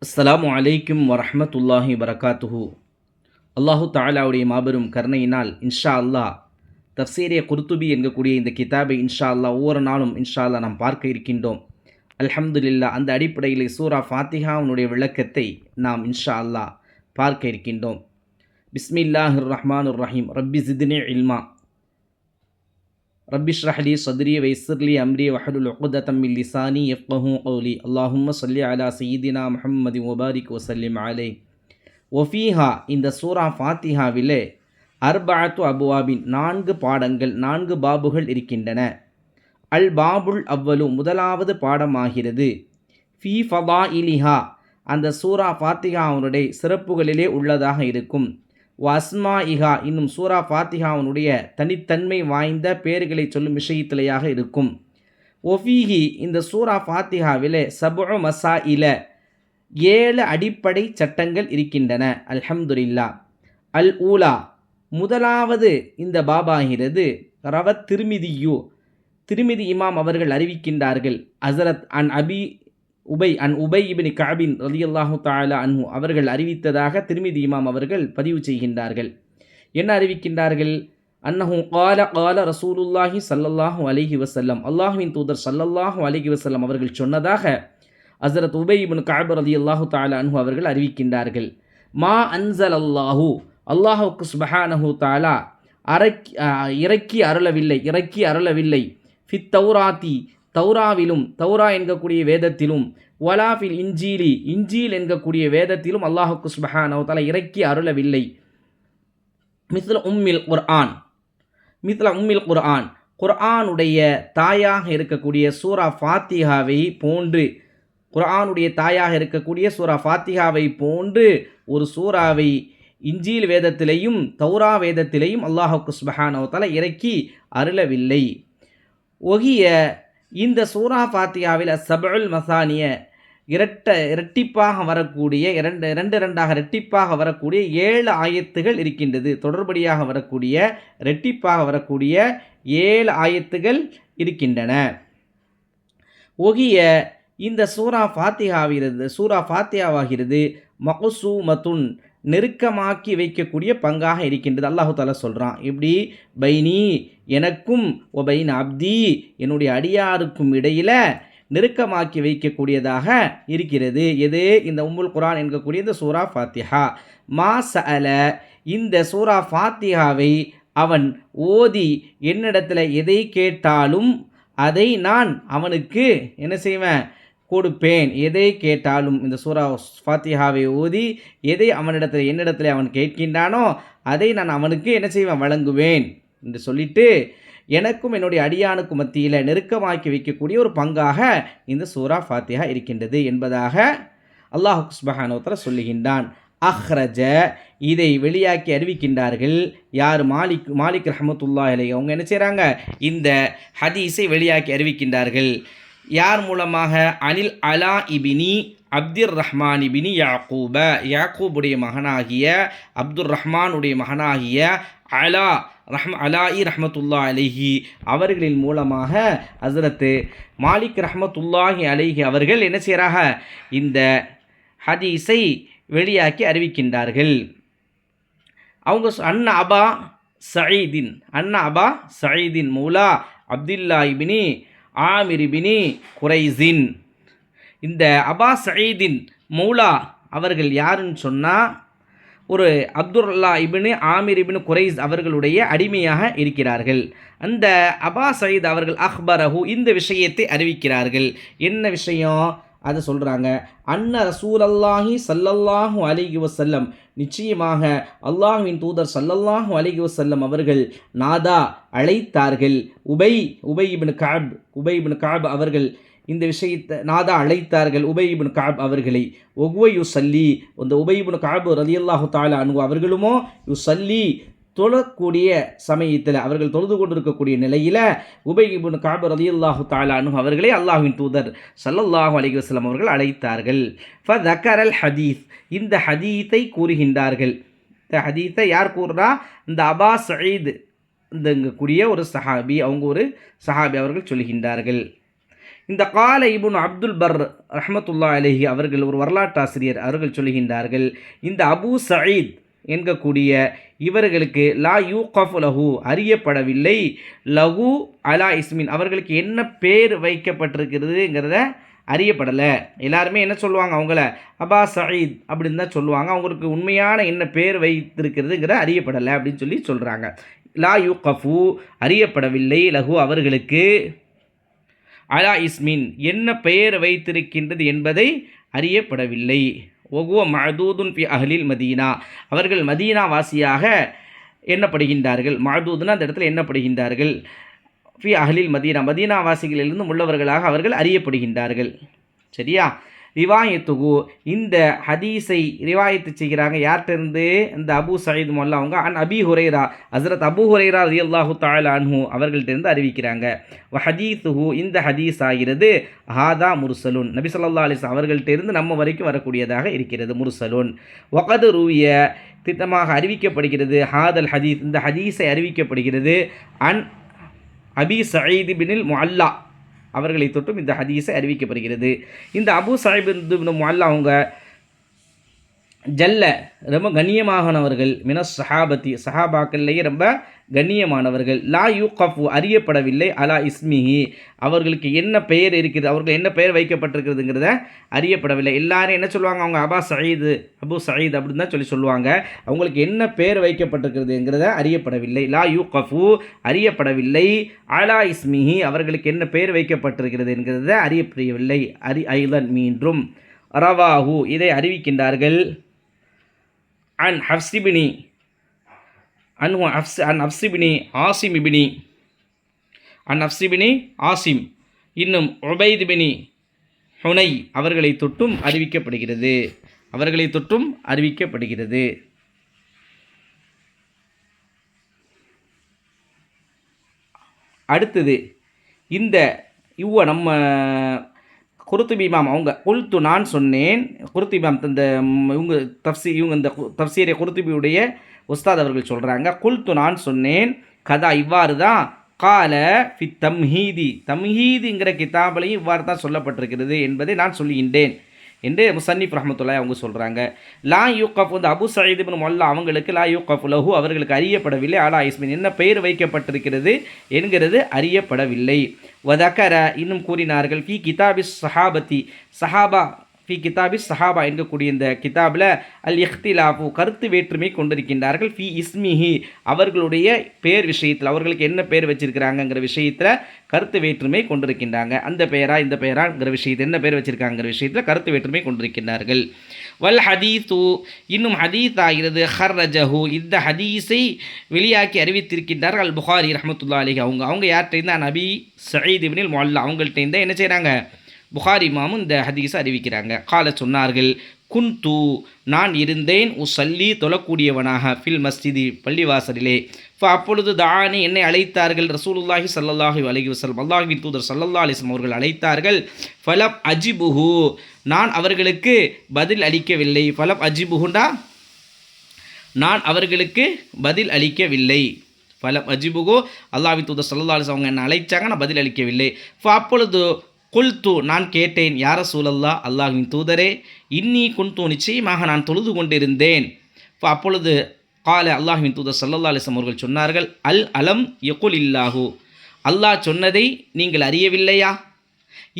அஸ்ஸலாமு அலைக்கும் வரஹ்மத்துல்லாஹி வரகாத்துஹு. அல்லாஹு தஆலாவுடைய மாபெரும் கருணையினால் இன்ஷா அல்லாஹ் தஃப்சீரே குர்துபி என்கக்கூடிய இந்த கிதாபை இன்ஷா அல்லாஹ் ஒவ்வொரு நாளும் இன்ஷா அல்லாஹ் நாம் பார்க்க இருக்கின்றோம். அல்ஹம்துலில்லாஹ். அந்த அடிப்படையில் சூரா ஃபாத்திஹாவுடைய விளக்கத்தை நாம் இன்ஷா அல்லாஹ் பார்க்க இருக்கின்றோம். பிஸ்மில்லாஹிர் ரஹ்மானிர் ரஹீம். ரப்பி ஜித்னி இல்மா. ரப்பி ஷ்ரஹ் லி ஸத்ரி வயஸ்ஸிர் லி அம்ரி வஹ்லுல் உக்ததம் மின் லிசானி யஃப்கஹு கௌலி. அல்லாஹும்ம ஸல்லி அலா சய்யிதினா முஹம்மதின் வபாரிக் வஸல்லிம் அலைஹி. வஃபீஹா, இந்த சூரா ஃபாத்திஹாவிலே அர்பஅத்து அபுவாபின், 4 பாடங்கள், 4 பாபுகள் இருக்கின்றன. அல் பாபுல் அவ்வலு, முதலாவது பாடமாகிறது. ஃபீ ஃபதாயிலிஹா, அந்த சூரா ஃபாத்திஹாவுடைய சிறப்புகளிலே உள்ளதாக இருக்கும். வஸ்மாஇஹா, இன்னும் சூரா ஃபாத்திஹாவுடைய தனித்தன்மை வாய்ந்த பெயர்களை சொல்லும் விஷயத்திலேயாக இருக்கும். ஒஃபீஹி, இந்த சூரா ஃபாத்திஹாவிலே சபுஉ மசாயில, 7 அடிப்படை சட்டங்கள் இருக்கின்றன. அல்ஹம்துலில்லாஹ். அல் ஊலா, முதலாவது இந்த பாபாகிறது. ரவத் திருமிதியு, திருமிதி இமாம் அவர்கள் அறிவிக்கின்றார்கள். ஹஸரத் உபை இப்னு கஅபின் ரலியல்லாஹு தஆலா அன்ஹு அவர்கள் அறிவித்ததாக திருமிதி இமாம் அவர்கள் பதிவு செய்கின்றார்கள். என்ன அறிவிக்கின்றார்கள்? அன்னஹு கால ரசூலுல்லாஹி ஸல்லல்லாஹு அலைஹி வஸல்லம், அல்லாஹ்வின் தூதர் ஸல்லல்லாஹு அலைஹி வஸல்லம் அவர்கள் சொன்னதாக ஹஸரத் உபை இப்னு கஅப் ரலியல்லாஹு தஆலா அன்ஹு அவர்கள் அறிவிக்கின்றார்கள். மா அன்ஸலல்லாஹு, அல்லாஹ்வுக்கு சுப்ஹானஹு தஆலா இறக்கி அருளவில்லை. ஃபித் தௌராத்தி, தௌராவிலும், தௌரா என்கக்கூடிய வேதத்திலும், வலாஃபில் இன்ஜீலி, இன்ஜீல் என்கக்கூடிய வேதத்திலும் அல்லாஹுக்கு சுப்ஹானஹு வ தஆலா இறக்கி அருளவில்லை. மிஸ்ல உம்மில் குர்ஆன், குர்ஆனுடைய தாயாக இருக்கக்கூடிய சூரா ஃபாத்திஹாவை போன்று, குர்ஆனுடைய தாயாக இருக்கக்கூடிய சூரா ஃபாத்திஹாவை போன்று ஒரு சூறாவை இன்ஜீல் வேதத்திலேயும் தௌரா வேதத்திலேயும் அல்லாஹுக்கு சுப்ஹானஹு வ தஆலா இறக்கி அருளவில்லை. ஒகிய, இந்த சூரா ஃபாத்திஹாவில் சபுல் மசானிய, இரட்டிப்பாக வரக்கூடிய, இரண்டாக இரட்டிப்பாக வரக்கூடிய 7 ஆயத்துகள் இருக்கின்றது. தொடர்படியாக வரக்கூடிய, இரட்டிப்பாக வரக்கூடிய 7 ஆயத்துகள் இருக்கின்றன. ஒகிய, இந்த சூரா ஃபாத்திஹாவாகிறது மக்சூமத்துன், நெருக்கமாக்கி வைக்கக்கூடிய பங்காக இருக்கின்றது. அல்லாஹு தஆலா சொல்கிறான், இப்படி பைனி, எனக்கும், ஒபைன் அப்தி, என்னுடைய அடியாருக்கும் இடையில் நெருக்கமாக்கி வைக்கக்கூடியதாக இருக்கிறது. எது? இந்த உம்முல் குர்ஆன் என்கக்கூடிய இந்த சூரா ஃபாத்திஹா. மா சஅல, இந்த சூரா ஃபாத்திஹாவை அவன் ஓதி என்னிடத்தில் எதை கேட்டாலும் அதை நான் அவனுக்கு என்ன செய்வேன்? கொடுப்பேன். எதை கேட்டாலும், இந்த சூரா ஃபாத்திஹாவை ஓதி எதை என்னிடத்தில் அவன் கேட்கின்றானோ அதை நான் அவனுக்கு என்ன செய்வேன்? வழங்குவேன் என்று சொல்லிட்டு, எனக்கும் என்னுடைய அடியானுக்கும் மத்தியில் நெருக்கமாக்கி வைக்கக்கூடிய ஒரு பங்காக இந்த சூரா ஃபாத்திஹா இருக்கின்றது என்பதாக அல்லாஹ் சுப்ஹானஹு வ தஆலா சொல்லுகின்றான். அஹ்ரஜ, இதை வெளியாக்கி அறிவிக்கின்றார்கள். யார்? மாலிக் ரஹ்மத்துல்லாஹி அலைஹி. அவங்க என்ன செய்கிறாங்க? இந்த ஹதீஸை வெளியாக்கி அறிவிக்கின்றார்கள். யார் மூலமாக? அனில் அலா இபினி அப்துர் ரஹ்மான் இபினி யாக்கூப, யாக்கூபுடைய மகனாகிய அப்துர் ரஹ்மானுடைய மகனாகிய அலாஇ ரஹ்மத்துல்லாஹி அலைஹி அவர்களின் மூலமாக ஹஸரத் மாலிக் ரஹ்மத்துல்லாஹி அலைஹி அவர்கள் என்ன செய்கிறாங்க? இந்த ஹதீஸை வெளியாக்கி அறிவிக்கின்றார்கள். அவங்க அன்ன அபா சயீதின் மௌலா அப்துல்லா இபினி ஆமிர் இபினி குரைஸின், இந்த அபா சயீதின் மௌலா அவர்கள் யாருன்னு சொன்னால், ஒரு அப்துல்லா இபின் ஆமிர் இபின் குரைஸ் அவர்களுடைய அடிமையாக இருக்கிறார்கள். அந்த அபா சயீத் அவர்கள் அஹ்பரஹு, இந்த விஷயத்தை அறிவிக்கிறார்கள். என்ன விஷயம்? அதை சொல்கிறாங்க. அன்ன ரசூலல்லாஹி ஸல்லல்லாஹு அலைஹி வஸல்லம், நிச்சயமாக அல்லாஹ்வின் தூதர் ஸல்லல்லாஹு அலைஹி வஸல்லம் அவர்கள் நாதா, அழைத்தார்கள். உபை இப்னு கஅப் அவர்கள் இந்த விஷயத்தை நாதா அழைத்தார்கள் உபை இப்னு கஅப் அவர்களை. ஒகுவை யுசல்லி, அந்த உபை இப்னு கஅப் ரலியல்லாஹு தஆலா அன்ஹு அவர்களுமோ யுசல்லி, தொழக்கூடிய சமயத்தில், அவர்கள் தொழுது கொண்டிருக்கக்கூடிய நிலையில் உபை இப்னு கஅப் ரலியல்லாஹு தஆலா அன்ஹு அவர்களை அல்லாஹ்வின் தூதர் ஸல்லல்லாஹு அலைஹி வஸல்லம் அவர்கள் அழைத்தார்கள். ஃபதக்கரல் ஹதீஸ், இந்த ஹதீஸை கூறுகின்றார்கள். இந்த ஹதீஸை யார் கூறுறா? இந்த அபா சயீத், இந்தங்கக்கூடிய ஒரு சஹாபி, அவங்க ஒரு சஹாபி அவர்கள் சொல்கின்றார்கள். இந்த கால இப்னு அப்துல் பர் ரஹ்மத்துல்லா அலைஹி அவர்கள் ஒரு வரலாற்றாசிரியர் அவர்கள் சொல்லுகின்றார்கள், இந்த அபூ சயீத் என்கக்கூடிய இவர்களுக்கு லா யூகஃபு லஹு அறியப்படவில்லை, லஹு அலா இஸ்மின் அவர்களுக்கு என்ன பேர் வைக்கப்பட்டிருக்கிறதுங்கிறத அறியப்படலை. எல்லாருமே என்ன சொல்லுவாங்க, அவங்கள அபா சயீத் அப்படின்னு தான் சொல்லுவாங்க. அவங்களுக்கு உண்மையான என்ன பேர் வைத்திருக்கிறதுங்கிற அறியப்படலை அப்படின்னு சொல்லி சொல்கிறாங்க. லா யூகஃபு அறியப்படவில்லை, லஹு அவர்களுக்கு அலா இஸ்மின் என்ன பெயர் வைத்திருக்கின்றது என்பதை அறியப்படவில்லை. ஒகுவ மஅதூதுன் ஃபி அஹ்லில் மதீனா அவர்கள் மதீனா வாசியாக எண்ணப்படுகின்றார்கள். மஅதூதுன்னா அந்த இடத்துல எண்ணப்படுகின்றார்கள். ஃபி அஹ்லில் மதீனா மதீனா வாசிகளிலிருந்து உள்ளவர்களாக அவர்கள் அறியப்படுகின்றார்கள். சரியா? ரிவாயத்துகு இந்த ஹதீஸை ரிவாயத்து செய்கிறாங்க யார்கிட்டருந்து? இந்த அபூ சயீத் மொல்லா அவங்க அன் Abu Hurairah Hazrat Abu Hurairah ரலியல்லாஹு தஆலா அன்ஹு அவர்கள்ட்டேருந்து அறிவிக்கிறாங்க. வ ஹதீஸுஹு இந்த ஹதீஸ் ஆகிறது ஹாதா முர்சலுன் நபி ஸல்லல்லாஹு அலைஹி வஸல்லம் அவர்கள்ட்டேருந்து நம்ம வரைக்கும் வரக்கூடியதாக இருக்கிறது. முர்சலுன் வகது ரூவிய திட்டமாக அறிவிக்கப்படுகிறது. ஹாதல் ஹதீஸ் இந்த ஹதீஸை அறிவிக்கப்படுகிறது அன் அபி சயீத் பினில் முஅல்லா அவர்களை தொட்டும் இந்த ஹதீஸை அறிவிக்கப்படுகிறது. இந்த அபூ சயீத் பின் முஅல்லா அவங்க ஜல்ல ரொம்ப கண்ணியமானவர்கள், மினஸ் சஹாபத்தி சஹாபாக்கள்லேயே ரொம்ப கண்ணியமானவர்கள். லா யூகஃபு அறியப்படவில்லை அலா இஸ்மிஹி அவர்களுக்கு என்ன பெயர் இருக்கிறது, அவர்கள் என்ன பெயர் வைக்கப்பட்டிருக்கிறதுங்கிறத அறியப்படவில்லை. எல்லாரும் என்ன சொல்லுவாங்க, அவங்க அபா சயீது அபூ சயீத் அப்படின்னு தான் சொல்லுவாங்க. அவங்களுக்கு என்ன பெயர் வைக்கப்பட்டிருக்கிறதுங்கிறத அறியப்படவில்லை. லா யூகஃபு அறியப்படவில்லை அலா இஸ்மிஹி அவர்களுக்கு என்ன பெயர் வைக்கப்பட்டிருக்கிறது என்கிறத அறியப்படவில்லை. ஐதன் மீண்டும் ரவாஹு இதை அறிவிக்கின்றார்கள். அன் ஹஃப்ஸிபினி அன் ஹஃப்ஸிபினி ஆசிம் இபினி அன் ஹஃப்ஸிபினி ஆசிம் இன்னும் உபைத் பினி ஹுனை அவர்களை தொட்டும் அறிவிக்கப்படுகிறது. அடுத்தது இந்த நம்ம குர்துபி இமாம் அவங்க குல்து நான் சொன்னேன். குர்துபி இமாம் இந்த இவங்க இந்த தஃப்சீரை குர்துபியுடைய உஸ்தாத் அவர்கள் சொல்கிறாங்க. குல்து நான் சொன்னேன் கதா இவ்வாறு தான் கால ஃபி தம்ஹீதிங்கிற கிதாபிலையும் இவ்வாறு தான் சொல்லப்பட்டிருக்கிறது என்பதை நான் சொல்லுகின்றேன் என்று முசன்னிஃப் ரஹ்மத்துல்லாஹி அவங்க சொல்கிறாங்க. லா யூகஃப் இந்த அபூ சயீத் இப்னு முஅல்லா அவங்களுக்கு லா யூகஃப் லஹு அவர்களுக்கு அறியப்படவில்லை அலா இஸ்மின் என்ன பெயர் வைக்கப்பட்டிருக்கிறது என்கிறது அறியப்படவில்லை. வதக்கர இன்னும் கூறினார்கள் ஃபி கிதாபிஸ் சஹாபத்தி சஹாபா ஃபி கிதாபிஸ் சஹாபா என்கக்கூடிய இந்த கிதாபில் அல் இஹ்திலாஃபு கருத்து வேற்றுமை கொண்டிருக்கின்றார்கள். ஃபி இஸ்மிஹி அவர்களுடைய பேர் விஷயத்தில் அவர்களுக்கு என்ன பேர் வச்சிருக்கிறாங்கங்கிற விஷயத்தில் கருத்து வேற்றுமை கொண்டிருக்கின்றாங்க. அந்த பெயரா இந்த பெயராங்கிற விஷயத்தில் என்ன பேர் வச்சிருக்காங்கிற விஷயத்தில் கருத்து வேற்றுமை கொண்டிருக்கின்றார்கள். வல் ஹதீஸு இன்னும் ஹதீஸ் ஆகிறது ஹர்ரஜஹு இந்த ஹதீஸை வெளியாக்கி அறிவித்திருக்கின்றார்கள் அல் புகாரி ரஹ்மத்துல்லாஹி அலைஹி அவங்க யார்கிட்ட நபி சயீத் இப்னுல் முஅல்லா அவங்கள்ட்ட என்ன செய்கிறாங்க, புகாரி இமாமும் இந்த ஹதீஸை அறிவிக்கிறாங்க. கால சொன்னார்கள் குன்து நான் இருந்தேன் உசல்லி தொழக்கூடியவனாக ஃபில் மஸ்ஜிதி பள்ளிவாசலிலே. அப்பொழுது தானி என்னை அழைத்தார்கள் ரசூலுல்லாஹி ஸல்லல்லாஹு அலைஹி வஸல்லம் அல்லாஹ்வின் தூதர் ஸல்லல்லாஹு அலைஹி வஸல்லம் அவர்கள் அழைத்தார்கள். ஃபலம் அஜிபுஹு நான் அவர்களுக்கு பதில் அளிக்கவில்லை. ஃபலம் அஜிபுஹுண்டா நான் அவர்களுக்கு பதில் அளிக்கவில்லை. ஃபலம் அஜிபுஹு அல்லாஹ்வின் தூதர் ஸல்லல்லாஹு அலைஹி வஸல்லம் அவங்க என்னை அழைச்சாங்க, நான் பதில் அளிக்கவில்லை. அப்பொழுது குல்து நான் கேட்டேன் யார ரசூலல்லா அல்லாஹ்வின் தூதரே இன்னி குன்து நிச்சயமாக நான் தொழுது கொண்டிருந்தேன். அப்பொழுது கால அல்லாஹ்வின் தூதர் ஸல்லல்லாஹு அலைஹி வஸல்லம் அவர்கள் சொன்னார்கள் அல் அலம் யகுல் இல்லாஹு அல்லாஹ் சொன்னதை நீங்கள் அறியவில்லையா?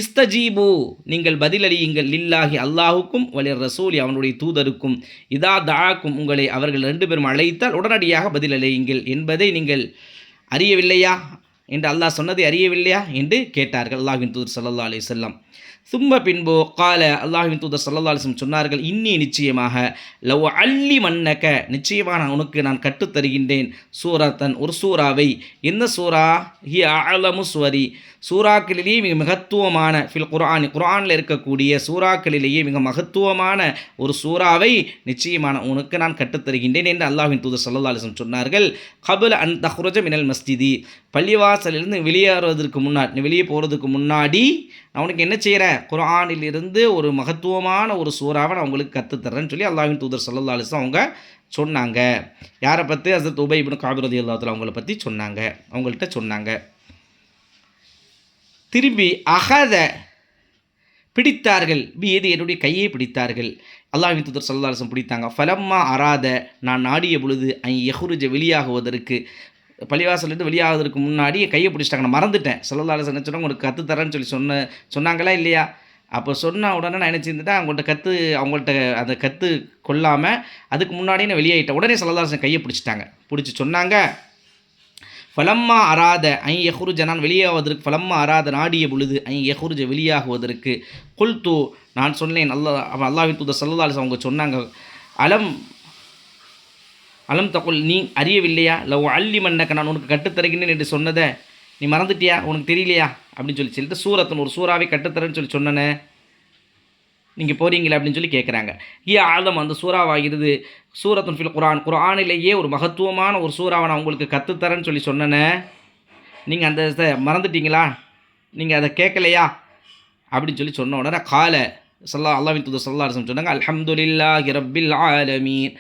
இஸ்தஜீபு நீங்கள் பதிலளியுங்கள் லில்லாஹி அல்லாஹுக்கும் வலிர் ரசூலி அவனுடைய தூதருக்கும் இதா தாக்கும் உங்களை அவர்கள் ரெண்டு பேரும் அழைத்தால் உடனடியாக பதிலளியுங்கள் என்பதை நீங்கள் அறியவில்லையா என்று அல்லாஹ் சொன்னதை அறியவில்லையா என்று கேட்டார்கள் அல்லாஹ்வின் தூதர் ஸல்லல்லாஹு அலைஹி வஸல்லம். சும்ம பின்பு கால அல்லாஹ்வின் தூதர் ஸல்லல்லாஹு அலைஹி வஸல்லம் சொன்னார்கள் இன்னி நிச்சயமாக லவ் அல்லி மன்னக நிச்சயமாக உனக்கு நான் கற்றுத்தருகின்றேன் சூரத்தன் ஒரு சூறாவை. என்ன சூரா? ஹி அஅலமு சுவரி சூறாக்களிலேயே மிக மகத்துவமான ஃபில் குர்ஆனில் இருக்கக்கூடிய சூறாக்களிலேயே மிக மகத்துவமான ஒரு சூறாவை நிச்சயமான உனக்கு நான் கற்றுத்தருகின்றேன் என்று அல்லாஹ்வின் தூதர் ஸல்லல்லாஹு அலைஹி வஸல்லம் சொன்னார்கள். கபுல அன் தஹ்ருஜ மினல் மஸ்ஜிதி பள்ளிவாசலிலிருந்து வெளியே போகிறதுக்கு முன்னாடி நான் உனக்கு என்ன செய்கிறேன், குர்ஆனிலிருந்து ஒரு மகத்துவமான ஒரு சூறாவை நான் உங்களுக்கு கற்றுத்தர்றேன்னு சொல்லி அல்லாஹ்வின் தூதர் ஸல்லல்லாஹு அலைஹி வஸல்லம் அவங்க சொன்னாங்க. யாரை பற்றி? ஹஸரத் உபை இப்னு கஅப் ரலியல்லாஹு தஆலா அவங்கள பற்றி சொன்னாங்க, அவங்கள்ட்ட சொன்னாங்க. திரும்பி அகத பிடித்தார்கள், எது என்னுடைய கையை பிடித்தார்கள். அல்லாஹ்வின் தூதர் ஸல்லல்லாஹு அலைஹி வஸல்லம் பிடித்தாங்க. ஃபலம்மா அராத நான் நாடிய பொழுது யஹ்ருஜ வெளியாகுவதற்கு, பள்ளிவாசலேருந்து வெளியாகுவதற்கு முன்னாடி கையை பிடிச்சிட்டாங்க. நான் மறந்துட்டேன். ஸல்லல்லாஹு அலைஹி வஸல்லம் சொன்னாங்க, உனக்கு கற்று தரேன்னு சொல்லி சொன்னாங்களா இல்லையா? அப்போ சொன்ன உடனே நான் என்ன செஞ்சுட்டேன், அவங்கள்ட்ட அதை கொள்ளாமல் அதுக்கு முன்னாடியே நான் வெளியாகிட்டேன். உடனே ஸல்லல்லாஹு அலைஹி வஸல்லம் கையை பிடிச்சிட்டாங்க. பிடிச்சி சொன்னாங்க, ஃபலம்மா அராத யஹ்ருஜ நான் வெளியாகுவதற்கு, ஃபலம்மா அராத நாடிய பொழுது யஹ்ருஜ வெளியாகுவதற்கு, குல்து நான் சொன்னேன். அல்லாஹ்வின் தூதர் ஸல்லல்லாஹு அலைஹி வஸல்லம் அவங்க சொன்னாங்க, அலம் தகுல் நீ அறியவில்லையா, லவ் அல்லிமன்னக நான் உனக்கு கட்டுத்தருகிறேன் என்று சொன்னதை நீ மறந்துட்டியா, உனக்கு தெரியலையா அப்படின்னு சொல்லிட்டு சூரத்தின் ஒரு சூறாவை கட்டுத்தரேன்னு சொன்னேனே, நீங்கள் போகிறீங்களே அப்படின்னு சொல்லி கேட்குறாங்க. ஆலம் அந்த சூறாவாகிறது சூரத்துன் ஃபில் குர்ஆன், குர்ஆனிலேயே ஒரு மகத்துவமான ஒரு சூறாவை நான் உங்களுக்கு கற்றுத்தரேன்னு சொன்னேனே, நீங்கள் அந்த இதை மறந்துட்டீங்களா, நீங்கள் அதை கேட்கலையா அப்படின்னு சொன்ன உடனே அல்லாஹ்வின் தூதர் ஸல்லல்லாஹு அலைஹி வஸல்லம் சொன்னாங்க, அல்ஹம்துலில்லாஹி ரப்பில் ஆலமீன்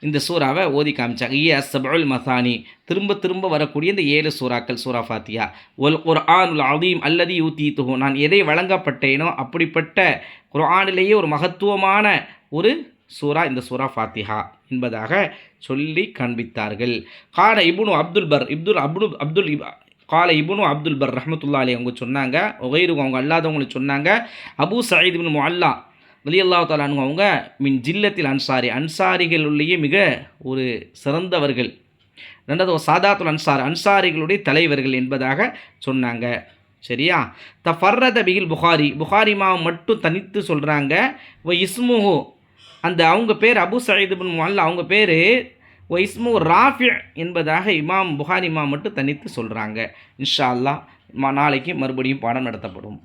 இந்த சூறாவை ஓதி காமிச்சாங்க. அஸ்ஸபுல் மசானி திரும்ப திரும்ப வரக்கூடிய இந்த 7 சூறாக்கள், சூரா ஃபாத்திஹா. ஒல் குர்ஆனுல் அதீம் அல்லதி யூதீதுஹு நான் எதை வழங்கப்பட்டேனோ அப்படிப்பட்ட குர்ஆனிலேயே ஒரு மகத்துவமான ஒரு சூரா இந்த சூரா ஃபாத்திஹா என்பதாக சொல்லி காண்பித்தார்கள். கால இப்னு அப்துல் பர் ரஹ்மத்துல்லாஹி அலைஹி அவங்க சொன்னாங்க, ஒகைரு அவங்க அல்லாதவங்களுக்கு சொன்னாங்க, அபூ சயீத் இப்னு முஅல்லா ரலியல்லாஹு தஆலா அன்ஹு அவங்க மின் ஜில்லத்தில் அன்சாரிகளுடைய மிக ஒரு சிறந்தவர்கள். ரெண்டாவது சாதாத்துல் அன்சாரிகளுடைய தலைவர்கள் என்பதாக சொன்னாங்க. சரியா? தஃபர்ரத பிகில் புகாரி இமாம் மட்டும் தனித்து சொல்கிறாங்க. இஸ்முஹு அந்த அவங்க பேர் அபூ சயீத் இப்னு முஅல்லா, அவங்க பேர் இஸ்மு ராஃபி என்பதாக புகாரி இமாம் மட்டும் தனித்து சொல்கிறாங்க. இன்ஷா அல்லாஹ் நாளைக்கு மறுபடியும் பாடம் நடத்தப்படும்.